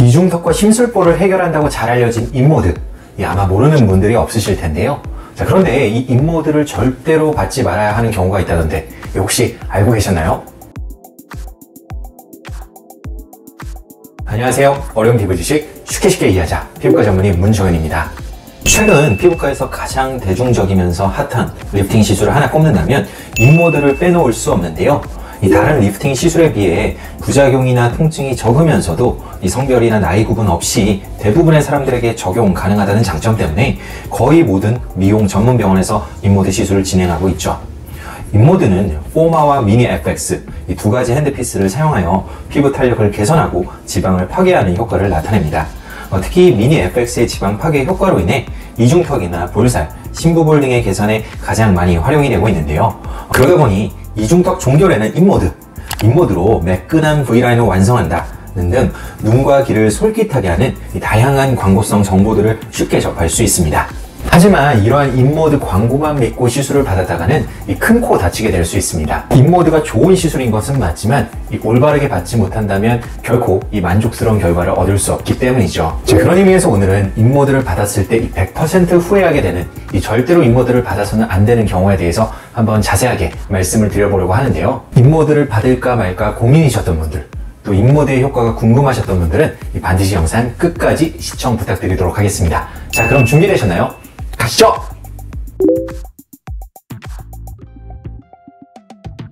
이중턱과 심술보를 해결한다고 잘 알려진 인모드, 아마 모르는 분들이 없으실 텐데요. 자, 그런데 이 인모드를 절대로 받지 말아야 하는 경우가 있다던데 혹시 알고 계셨나요? 안녕하세요. 어려운 피부 지식 쉽게 이해하자 피부과 전문의 문정현입니다. 최근 피부과에서 가장 대중적이면서 핫한 리프팅 시술을 하나 꼽는다면 인모드를 빼놓을 수 없는데요. 이 다른 리프팅 시술에 비해 부작용이나 통증이 적으면서도 이 성별이나 나이 구분 없이 대부분의 사람들에게 적용 가능하다는 장점 때문에 거의 모든 미용 전문 병원에서 인모드 시술을 진행하고 있죠. 인모드는 포마와 미니 FX 이 두 가지 핸드피스를 사용하여 피부 탄력을 개선하고 지방을 파괴하는 효과를 나타냅니다. 특히 미니 FX의 지방 파괴 효과로 인해 이중턱이나 볼살, 심부볼 등의 개선에 가장 많이 활용이 되고 있는데요. 그러다 보니 이중턱 종결에는 인모드로 매끈한 V라인을 완성한다 등 눈과 귀를 솔깃하게 하는 다양한 광고성 정보들을 쉽게 접할 수 있습니다. 하지만 이러한 인모드 광고만 믿고 시술을 받았다가는 큰 코 다치게 될 수 있습니다. 인모드가 좋은 시술인 것은 맞지만 올바르게 받지 못한다면 결코 만족스러운 결과를 얻을 수 없기 때문이죠. 자, 그런 의미에서 오늘은 인모드를 받았을 때 100% 후회하게 되는 절대로 인모드를 받아서는 안 되는 경우에 대해서 한번 자세하게 말씀을 드려보려고 하는데요. 인모드를 받을까 말까 고민이셨던 분들, 또 인모드의 효과가 궁금하셨던 분들은 반드시 영상 끝까지 시청 부탁드리도록 하겠습니다. 자, 그럼 준비되셨나요? 가시죠!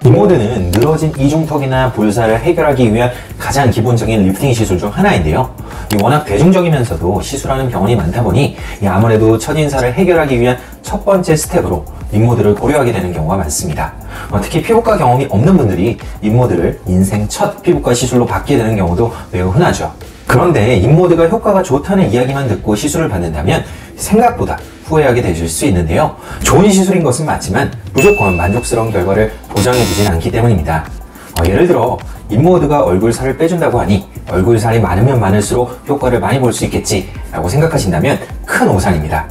인모드는 늘어진 이중턱이나 볼살을 해결하기 위한 가장 기본적인 리프팅 시술 중 하나인데요. 워낙 대중적이면서도 시술하는 병원이 많다 보니 아무래도 첫인사를 해결하기 위한 첫 번째 스텝으로 인모드를 고려하게 되는 경우가 많습니다. 특히 피부과 경험이 없는 분들이 인모드를 인생 첫 피부과 시술로 받게 되는 경우도 매우 흔하죠. 그런데 인모드가 효과가 좋다는 이야기만 듣고 시술을 받는다면 생각보다 후회하게 되실 수 있는데요. 좋은 시술인 것은 맞지만 무조건 만족스러운 결과를 보장해주진 않기 때문입니다. 예를 들어 인모드가 얼굴살을 빼준다고 하니 얼굴살이 많으면 많을수록 효과를 많이 볼 수 있겠지 라고 생각하신다면 큰 오산입니다.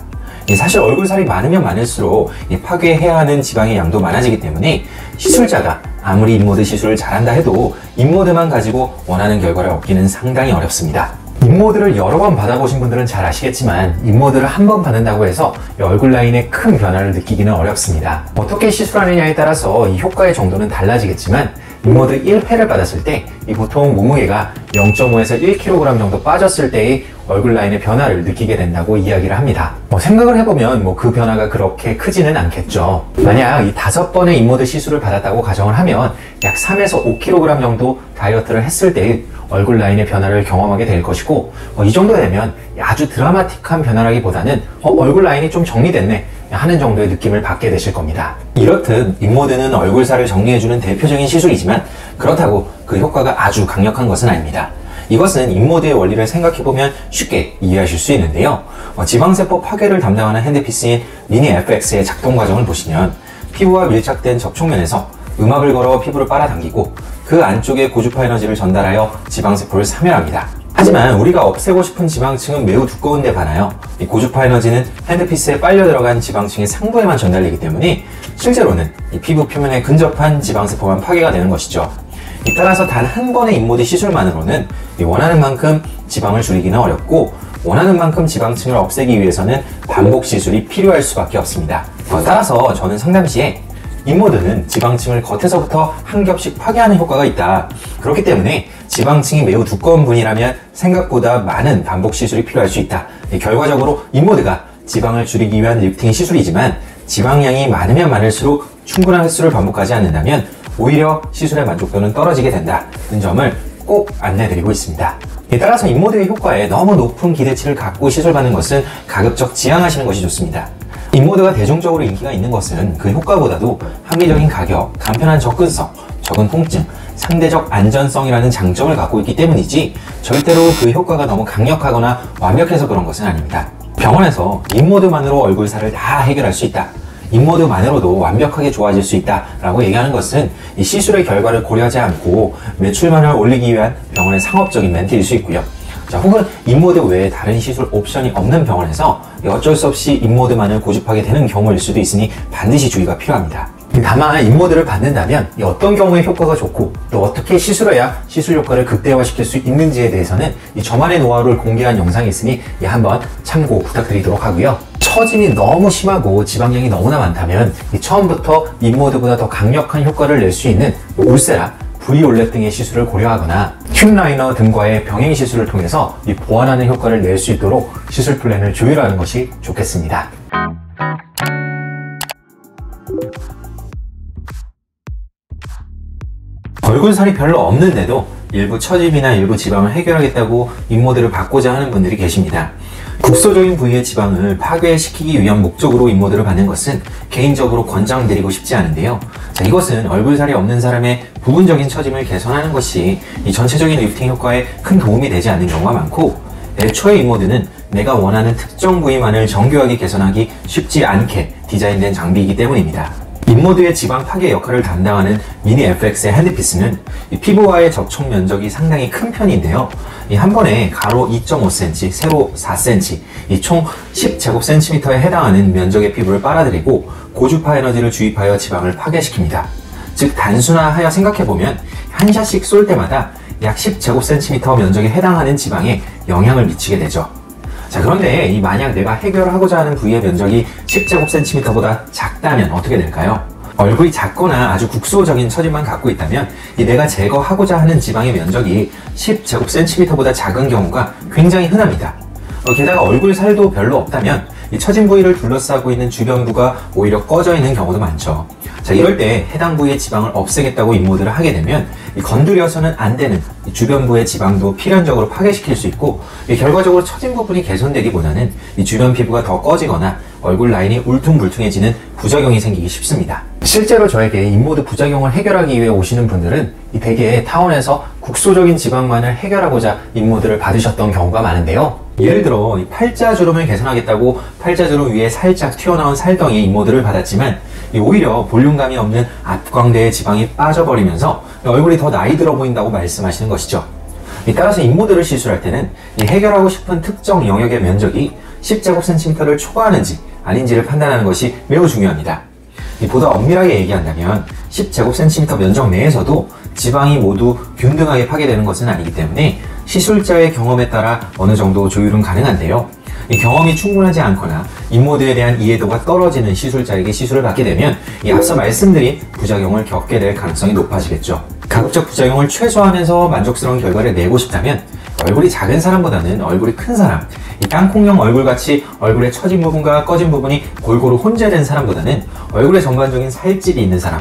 사실 얼굴살이 많으면 많을수록 파괴해야 하는 지방의 양도 많아지기 때문에 시술자가 아무리 인모드 시술을 잘한다 해도 인모드만 가지고 원하는 결과를 얻기는 상당히 어렵습니다. 인모드를 여러 번 받아보신 분들은 잘 아시겠지만 인모드를 한 번 받는다고 해서 얼굴 라인에 큰 변화를 느끼기는 어렵습니다. 어떻게 시술하느냐에 따라서 이 효과의 정도는 달라지겠지만 인모드 1회를 받았을 때 보통 몸무게가 0.5에서 1kg 정도 빠졌을 때의 얼굴 라인의 변화를 느끼게 된다고 이야기를 합니다. 생각을 해보면 그 변화가 그렇게 크지는 않겠죠. 만약 이 5번의 인모드 시술을 받았다고 가정을 하면 약 3에서 5kg 정도 다이어트를 했을 때의 얼굴 라인의 변화를 경험하게 될 것이고 이 정도 되면 아주 드라마틱한 변화라기보다는 얼굴 라인이 좀 정리됐네 하는 정도의 느낌을 받게 되실 겁니다. 이렇듯 인모드는 얼굴살을 정리해주는 대표적인 시술이지만 그렇다고 그 효과가 아주 강력한 것은 아닙니다. 이것은 인모드의 원리를 생각해보면 쉽게 이해하실 수 있는데요. 지방세포 파괴를 담당하는 핸드피스인 미니 FX의 작동 과정을 보시면 피부와 밀착된 접촉면에서 음압을 걸어 피부를 빨아당기고 그 안쪽에 고주파 에너지를 전달하여 지방세포를 사멸합니다. 하지만 우리가 없애고 싶은 지방층은 매우 두꺼운데 반하여 이 고주파 에너지는 핸드피스에 빨려 들어간 지방층의 상부에만 전달되기 때문에 실제로는 이 피부 표면에 근접한 지방세포만 파괴가 되는 것이죠. 따라서 단 한 번의 인모드 시술만으로는 원하는 만큼 지방을 줄이기는 어렵고 원하는 만큼 지방층을 없애기 위해서는 반복 시술이 필요할 수밖에 없습니다. 따라서 저는 상담 시에 인모드는 지방층을 겉에서부터 한 겹씩 파괴하는 효과가 있다. 그렇기 때문에 지방층이 매우 두꺼운 분이라면 생각보다 많은 반복 시술이 필요할 수 있다. 결과적으로 인모드가 지방을 줄이기 위한 리프팅 시술이지만 지방량이 많으면 많을수록 충분한 횟수를 반복하지 않는다면 오히려 시술의 만족도는 떨어지게 된다는 점을 꼭 안내드리고 있습니다. 따라서 인모드의 효과에 너무 높은 기대치를 갖고 시술받는 것은 가급적 지양하시는 것이 좋습니다. 인모드가 대중적으로 인기가 있는 것은 그 효과보다도 합리적인 가격, 간편한 접근성, 적은 통증, 상대적 안전성이라는 장점을 갖고 있기 때문이지 절대로 그 효과가 너무 강력하거나 완벽해서 그런 것은 아닙니다. 병원에서 인모드만으로 얼굴살을 다 해결할 수 있다. 인모드만으로도 완벽하게 좋아질 수 있다 라고 얘기하는 것은 이 시술의 결과를 고려하지 않고 매출만을 올리기 위한 병원의 상업적인 멘트일 수 있고요. 자, 혹은 인모드 외에 다른 시술 옵션이 없는 병원에서 어쩔 수 없이 인모드만을 고집하게 되는 경우일 수도 있으니 반드시 주의가 필요합니다. 다만 인모드를 받는다면 어떤 경우에 효과가 좋고 또 어떻게 시술해야 시술 효과를 극대화시킬 수 있는지에 대해서는 저만의 노하우를 공개한 영상이 있으니 한번 참고 부탁드리도록 하고요. 처짐이 너무 심하고 지방량이 너무나 많다면 처음부터 인모드보다 더 강력한 효과를 낼 수 있는 울세라, V올렛 등의 시술을 고려하거나 튠라이너 등과의 병행 시술을 통해서 보완하는 효과를 낼 수 있도록 시술 플랜을 조율하는 것이 좋겠습니다. 얼굴살이 별로 없는데도 일부 처짐이나 일부 지방을 해결하겠다고 인모드를 받고자 하는 분들이 계십니다. 국소적인 부위의 지방을 파괴시키기 위한 목적으로 인모드를 받는 것은 개인적으로 권장드리고 싶지 않은데요. 이것은 얼굴살이 없는 사람의 부분적인 처짐을 개선하는 것이 이 전체적인 리프팅 효과에 큰 도움이 되지 않는 경우가 많고, 애초에 인모드는 내가 원하는 특정 부위만을 정교하게 개선하기 쉽지 않게 디자인된 장비이기 때문입니다. 인모드의 지방 파괴 역할을 담당하는 미니 FX의 핸드피스는 피부와의 접촉 면적이 상당히 큰 편인데요. 한 번에 가로 2.5cm, 세로 4cm, 총 10제곱센티미터에 해당하는 면적의 피부를 빨아들이고 고주파 에너지를 주입하여 지방을 파괴시킵니다. 즉 단순화하여 생각해보면 한 샷씩 쏠 때마다 약 10제곱센티미터 면적에 해당하는 지방에 영향을 미치게 되죠. 그런데 만약 내가 해결하고자 하는 부위의 면적이 10제곱센티미터보다 작다면 어떻게 될까요? 얼굴이 작거나 아주 국소적인 처짐만 갖고 있다면 내가 제거하고자 하는 지방의 면적이 10제곱센티미터보다 작은 경우가 굉장히 흔합니다. 게다가 얼굴 살도 별로 없다면 처진 부위를 둘러싸고 있는 주변부가 오히려 꺼져 있는 경우도 많죠. 이럴 때 해당 부위의 지방을 없애겠다고 인모드를 하게 되면 건드려서는 안 되는 주변부의 지방도 필연적으로 파괴시킬 수 있고, 결과적으로 처진 부분이 개선되기보다는 주변 피부가 더 꺼지거나 얼굴 라인이 울퉁불퉁해지는 부작용이 생기기 쉽습니다. 실제로 저에게 인모드 부작용을 해결하기 위해 오시는 분들은 대개 타원에서 국소적인 지방만을 해결하고자 인모드를 받으셨던 경우가 많은데요. 예를 들어 팔자주름을 개선하겠다고 팔자주름 위에 살짝 튀어나온 살덩이에 인모드를 받았지만 오히려 볼륨감이 없는 앞광대의 지방이 빠져버리면서 얼굴이 더 나이 들어 보인다고 말씀하시는 것이죠. 따라서 인모드를 시술할 때는 해결하고 싶은 특정 영역의 면적이 10제곱센티미터를 초과하는지 아닌지를 판단하는 것이 매우 중요합니다. 보다 엄밀하게 얘기한다면 10제곱센티미터 면적 내에서도 지방이 모두 균등하게 파괴되는 것은 아니기 때문에 시술자의 경험에 따라 어느 정도 조율은 가능한데요. 경험이 충분하지 않거나 인모드에 대한 이해도가 떨어지는 시술자에게 시술을 받게 되면 앞서 말씀드린 부작용을 겪게 될 가능성이 높아지겠죠. 가급적 부작용을 최소화하면서 만족스러운 결과를 내고 싶다면 얼굴이 작은 사람보다는 얼굴이 큰 사람, 땅콩형 얼굴같이 얼굴의 처진 부분과 꺼진 부분이 골고루 혼재된 사람보다는 얼굴의 전반적인 살집이 있는 사람,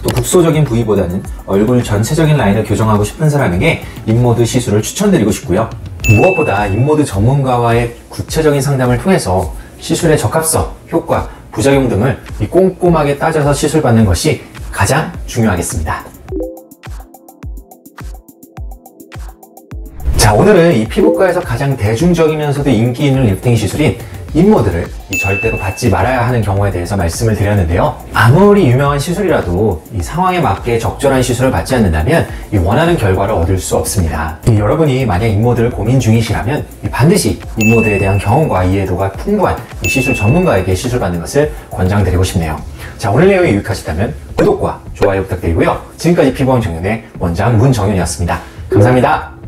또 국소적인 부위보다는 얼굴 전체적인 라인을 교정하고 싶은 사람에게 인모드 시술을 추천드리고 싶고요. 무엇보다 인모드 전문가와의 구체적인 상담을 통해서 시술의 적합성, 효과, 부작용 등을 꼼꼼하게 따져서 시술받는 것이 가장 중요하겠습니다. 오늘은 이 피부과에서 가장 대중적이면서도 인기 있는 리프팅 시술인 인모드를 절대로 받지 말아야 하는 경우에 대해서 말씀을 드렸는데요. 아무리 유명한 시술이라도 이 상황에 맞게 적절한 시술을 받지 않는다면 원하는 결과를 얻을 수 없습니다. 여러분이 만약 인모드를 고민 중이시라면 반드시 인모드에 대한 경험과 이해도가 풍부한 시술 전문가에게 시술받는 것을 권장드리고 싶네요. 오늘 내용이 유익하셨다면 구독과 좋아요 부탁드리고요. 지금까지 피부원 정연의 원장 문정연이었습니다. 감사합니다.